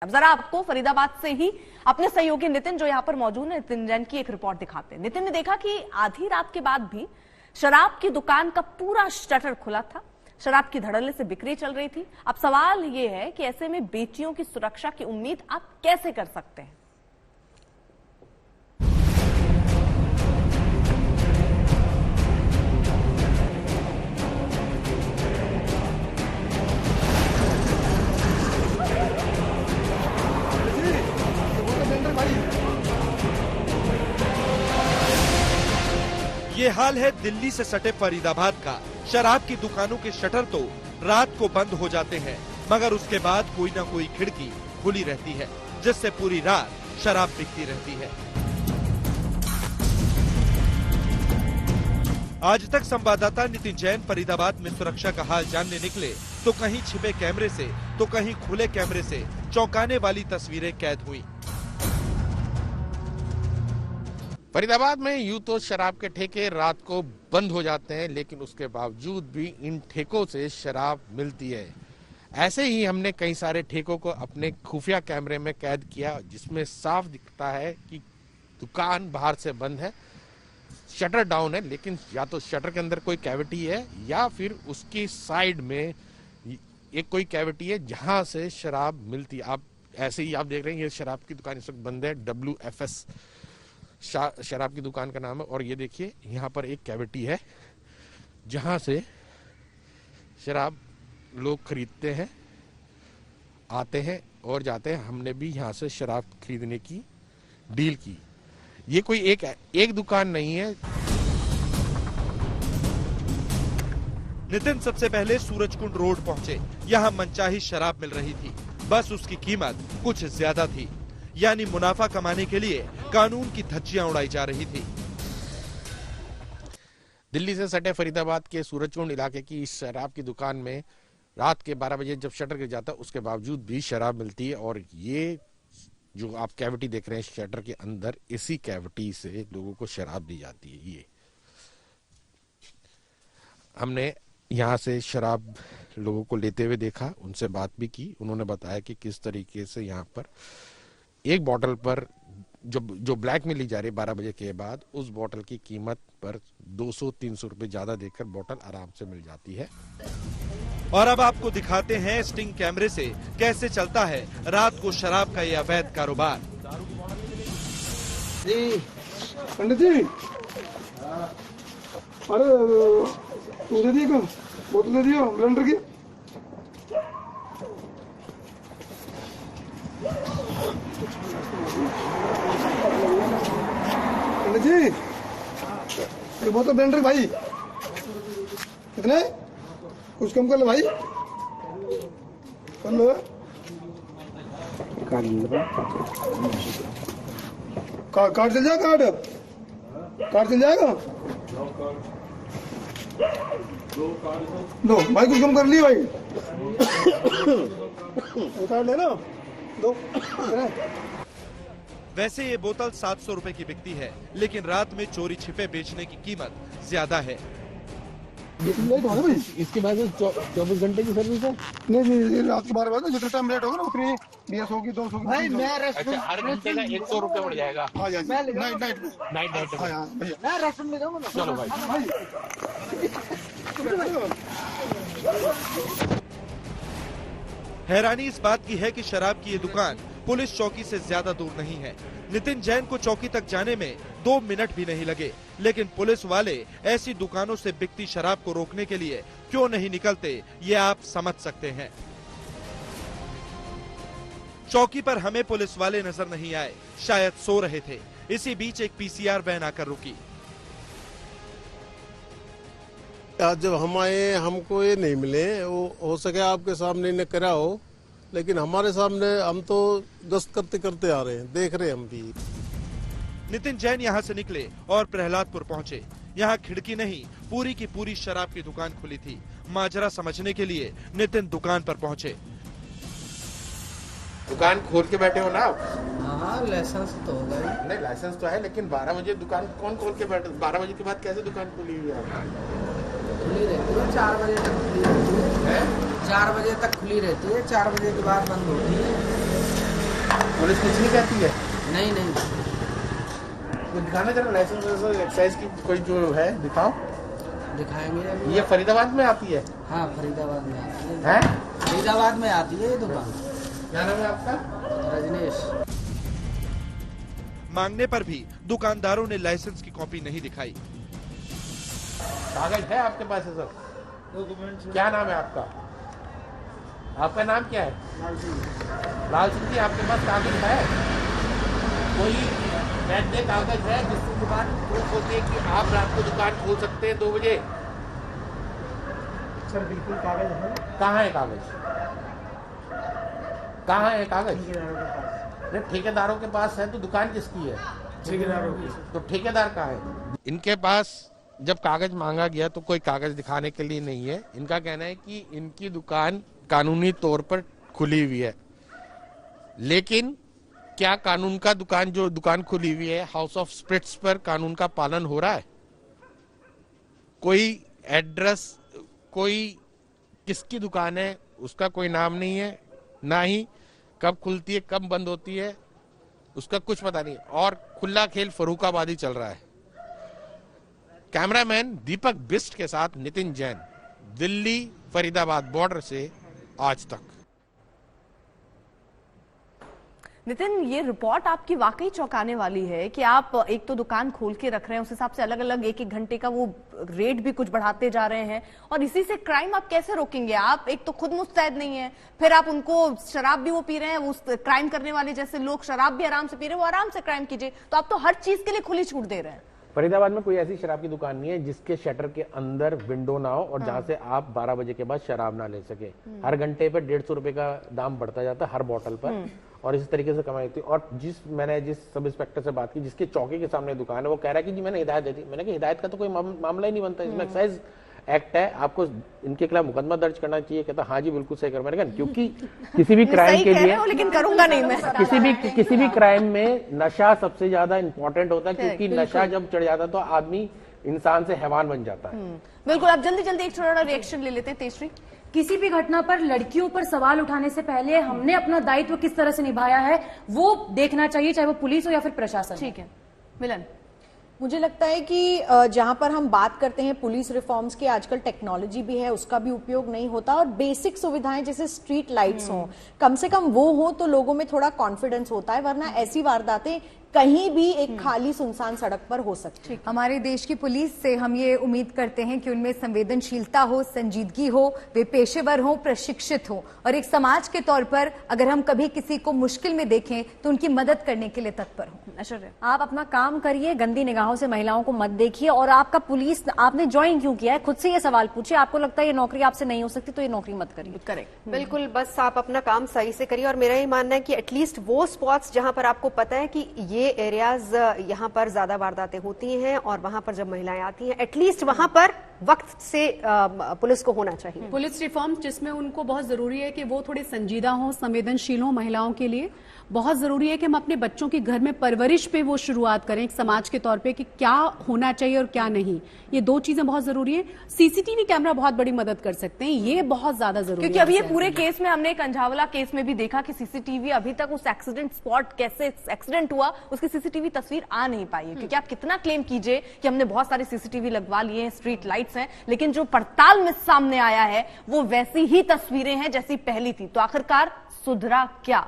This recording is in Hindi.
अब जरा आपको फरीदाबाद से ही अपने सहयोगी नितिन जो यहाँ पर मौजूद है, नितिन जैन की एक रिपोर्ट दिखाते हैं। नितिन ने देखा कि आधी रात के बाद भी शराब की दुकान का पूरा शटर खुला था, शराब की धड़ल्ले से बिक्री चल रही थी। अब सवाल ये है कि ऐसे में बेटियों की सुरक्षा की उम्मीद आप कैसे कर सकते हैं? ये हाल है दिल्ली से सटे फरीदाबाद का। शराब की दुकानों के शटर तो रात को बंद हो जाते हैं, मगर उसके बाद कोई ना कोई खिड़की खुली रहती है, जिससे पूरी रात शराब बिकती रहती है। आज तक संवाददाता नितिन जैन फरीदाबाद में सुरक्षा का हाल जानने निकले तो कहीं छिपे कैमरे से तो कहीं खुले कैमरे से चौंकाने वाली तस्वीरें कैद हुई। फरीदाबाद में यूं तो शराब के ठेके रात को बंद हो जाते हैं, लेकिन उसके बावजूद भी इन ठेकों से शराब मिलती है। ऐसे ही हमने कई सारे ठेकों को अपने खुफिया कैमरे में कैद किया, जिसमें साफ दिखता है कि दुकान बाहर से बंद है, शटर डाउन है, लेकिन या तो शटर के अंदर कोई कैविटी है या फिर उसकी साइड में एक कोई कैविटी है जहां से शराब मिलती है। आप ऐसे ही आप देख रहे हैं ये शराब की दुकान इस वक्त बंद है, WFS शराब की दुकान का नाम है। और ये देखिए यहाँ पर एक कैविटी है जहां से शराब लोग खरीदते हैं, आते हैं और जाते हैं। हमने भी यहाँ से शराब खरीदने की डील की। ये कोई एक दुकान नहीं है। नितिन सबसे पहले सूरजकुंड रोड पहुंचे। यहाँ मनचाही शराब मिल रही थी, बस उसकी कीमत कुछ ज्यादा थी, यानी मुनाफा कमाने के लिए कानून की धज्जियां उड़ाई जा रही थी। दिल्ली से सटे फरीदाबाद के सूरजकुंड इलाके की इस शराब की दुकान में रात के 12 बजे जब शटर गिर जाता है उसके बावजूद भी शराब मिलती है। और ये जो आप कैविटी देख रहे हैं शटर के अंदर, इसी कैविटी से लोगों को शराब दी जाती है। ये हमने यहाँ से शराब लोगों को लेते हुए देखा, उनसे बात भी की। उन्होंने बताया कि किस तरीके से यहाँ पर एक बोतल पर जो ब्लैक में ली जा रही है 12 बजे के बाद, उस बोतल की कीमत पर 200-300 रुपए ज्यादा देकर बोतल आराम से मिल जाती है। और अब आपको दिखाते हैं स्टिंग कैमरे से कैसे चलता है रात को शराब का ये अवैध कारोबार। जी पंडित जी, अरे दे दिए को बोतल दे दियो ब्लेंडर की। पंडित जी ये बोतल ब्लेंडर भाई कितने, कुछ कम कर लो भाई, कर लो। कार्ड चल जाएगा, कार्ड चल जाएगा। दो भाई, कुछ कम कर लिए भाई, कार्ड लेना दो। वैसे ये बोतल 700 रुपए की बिकती है, लेकिन रात में चोरी छिपे बेचने की कीमत ज्यादा है। इसके बाद 24 घंटे की सर्विस है। नहीं रात के 12 बजे जितना टाइम लेट होगा ना उतनी 20 होगी 200 होगी। भाई मैं हर घंटे का 100 रुपए बढ़ जाएगा। नाइट चलो भाई। हैरानी इस बात की है कि शराब की ये दुकान पुलिस चौकी से ज्यादा दूर नहीं है। नितिन जैन को चौकी तक जाने में 2 मिनट भी नहीं लगे, लेकिन पुलिस वाले ऐसी दुकानों से बिकती शराब को रोकने के लिए क्यों नहीं निकलते, ये आप समझ सकते हैं। चौकी पर हमें पुलिस वाले नजर नहीं आए, शायद सो रहे थे। इसी बीच एक PCR वैन आकर रुकी। आज जब हम आए हमको ये नहीं मिले, वो हो सके आपके सामने ने करा हो, लेकिन हमारे सामने हम तो गश्त करते करते आ रहे हैं, देख रहे हैं हम भी। नितिन जैन यहाँ से निकले और प्रहलादपुर पहुँचे। यहाँ खिड़की नहीं, पूरी की पूरी शराब की दुकान खुली थी। माजरा समझने के लिए नितिन दुकान पर पहुँचे। दुकान खोल के बैठे हो ना आप? हाँ लाइसेंस तो होगा ही। नहीं लाइसेंस तो है, लेकिन 12 बजे दुकान कौन खोल के बैठे? 12 बजे के बाद कैसे दुकान खुली हुई है? खुली रहती है 4 बजे तक खुली रहती है। 4 बजे तक खुली रहती है, 4 बजे के बाद बंद होती है। पुलिस कुछ नहीं कहती है? नहीं नहीं कुछ दिखाना जरा, लाइसेंस एक्साइज की कोई जो है दिखाओ। दिखाएंगे अभी। ये फरीदाबाद में आती है? हाँ फरीदाबाद में आती है। हैं? फरीदाबाद में आती है ये दुकान। क्या नाम है आपका? रजनीश। मांगने पर भी दुकानदारों ने लाइसेंस की कॉपी नहीं दिखाई। कागज है आपके पास है सर? क्या नाम है आपका? आपका नाम क्या है? लाल सिंह जी, आपके पास कागज है? कोई वैध कागज है जिससे दुकान प्रूफ होती है कि आप रात को दुकान खोल सकते हैं 2 बजे? सर बिल्कुल कागज है। कहाँ है कागज? कहाँ है कागज? ठेकेदारों के पास। नहीं, ठेकेदारों के पास है तो दुकान किसकी है? ठेकेदारों की। तो ठेकेदार कहाँ है? इनके पास जब कागज मांगा गया तो कोई कागज दिखाने के लिए नहीं है। इनका कहना है कि इनकी दुकान कानूनी तौर पर खुली हुई है, लेकिन क्या कानून का दुकान खुली हुई है, हाउस ऑफ स्पिरिट्स पर कानून का पालन हो रहा है? कोई एड्रेस, कोई किसकी दुकान है उसका कोई नाम नहीं है, ना ही कब खुलती है कब बंद होती है उसका कुछ पता नहीं। और खुला खेल फर्रुखाबादी चल रहा है। कैमरामैन दीपक बिस्ट के साथ नितिन जैन, दिल्ली फरीदाबाद बॉर्डर से आज तक। नितिन, ये रिपोर्ट आपकी वाकई चौंकाने वाली है कि आप एक तो दुकान खोल के रख रहे हैं, उस हिसाब से अलग अलग एक घंटे का वो रेट भी कुछ बढ़ाते जा रहे हैं, और इसी से क्राइम आप कैसे रोकेंगे? आप एक तो खुद मुस्तैद नहीं है, फिर आप उनको शराब भी वो पी रहे हैं, उस क्राइम करने वाले जैसे लोग शराब भी आराम से पी रहे हैं, वो आराम से क्राइम कीजिए। तो आप तो हर चीज के लिए खुली छूट दे रहे हैं। फरीदाबाद में कोई ऐसी शराब की दुकान नहीं है जिसके शटर के अंदर विंडो ना हो और जहां से आप 12 बजे के बाद शराब ना ले सके। हर घंटे पर 150 रुपए का दाम बढ़ता जाता है हर बोतल पर, और इस तरीके से कमाई होती है। और मैंने जिस सब इंस्पेक्टर से बात की जिसके चौकी के सामने दुकान है, वो कह रहा है कि जी मैंने हिदायत दे दी। मैंने कहा हिदायत का तो कोई मामला ही नहीं बनता, इसमें एक्साइज एक्ट है, आपको इनके खिलाफ मुकदमा दर्ज करना चाहिए। कहता हाँ जी बिल्कुल सही कर। मैंने कहा क्योंकि किसी भी क्राइम के लिए, लेकिन करूंगा नहीं मैं। किसी भी क्राइम में नशा सबसे ज्यादा इंपॉर्टेंट होता है, क्योंकि नशा जब चढ़ जाता है तो आदमी इंसान से हैवान बन जाता है। बिल्कुल। आप जल्दी जल्दी एक छोटा रिएक्शन ले लेते हैं तेजश्री। किसी भी घटना पर लड़कियों पर सवाल उठाने से पहले हमने अपना दायित्व किस तरह से निभाया है वो देखना चाहिए, चाहे वो पुलिस हो या फिर प्रशासन। ठीक है मिलन। मुझे लगता है कि जहां पर हम बात करते हैं पुलिस रिफॉर्म्स की, आजकल टेक्नोलॉजी भी है, उसका भी उपयोग नहीं होता, और बेसिक सुविधाएं जैसे स्ट्रीट लाइट्स हों, कम से कम वो हो तो लोगों में थोड़ा कॉन्फिडेंस होता है, वरना ऐसी वारदातें कहीं भी एक खाली सुनसान सड़क पर हो सकती है। हमारे देश की पुलिस से हम ये उम्मीद करते हैं कि उनमें संवेदनशीलता हो, संजीदगी हो, वे पेशेवर हो, प्रशिक्षित हो, और एक समाज के तौर पर अगर हम कभी किसी को मुश्किल में देखें तो उनकी मदद करने के लिए तत्पर हो। ऐश्वर्या, आप अपना काम करिए, गंदी निगाहों से महिलाओं को मत देखिए। और आपका पुलिस आपने ज्वाइन क्यों किया है, खुद से ये सवाल पूछिए। आपको लगता है ये नौकरी आपसे नहीं हो सकती तो ये नौकरी मत करिए। करेक्ट। बिल्कुल, बस आप अपना काम सही से करिए। और मेरा ये मानना है कि एटलीस्ट वो स्पॉट्स जहां पर आपको पता है कि ये एरियाज यहाँ पर ज्यादा वारदातें होती हैं और वहां पर जब महिलाएं आती हैं, एटलीस्ट वहां पर वक्त से पुलिस को होना चाहिए। पुलिस रिफॉर्म जिसमें उनको बहुत जरूरी है कि वो थोड़े संजीदा हों, संवेदनशील हों महिलाओं के लिए। बहुत जरूरी है कि हम अपने बच्चों की घर में परवरिश पे वो शुरुआत करें एक समाज के तौर पे कि क्या होना चाहिए और क्या नहीं। ये 2 चीजें बहुत जरूरी है। सीसीटीवी कैमरा बहुत बड़ी मदद कर सकते हैं, ये बहुत ज्यादा जरूरी है। क्योंकि अभी ये पूरे केस में हमने एक अंझावला केस में भी देखा कि सीसीटीवी अभी तक उस एक्सीडेंट स्पॉट, कैसे एक्सीडेंट हुआ उसकी सीसीटीवी तस्वीर आ नहीं पाई है। क्योंकि आप कितना क्लेम कीजिए कि हमने बहुत सारे सीसीटीवी लगवा लिए हैं, स्ट्रीट लाइट्स हैं, लेकिन जो पड़ताल में सामने आया है वो वैसी ही तस्वीरें हैं जैसी पहली थी। तो आखिरकार सुधरा क्या?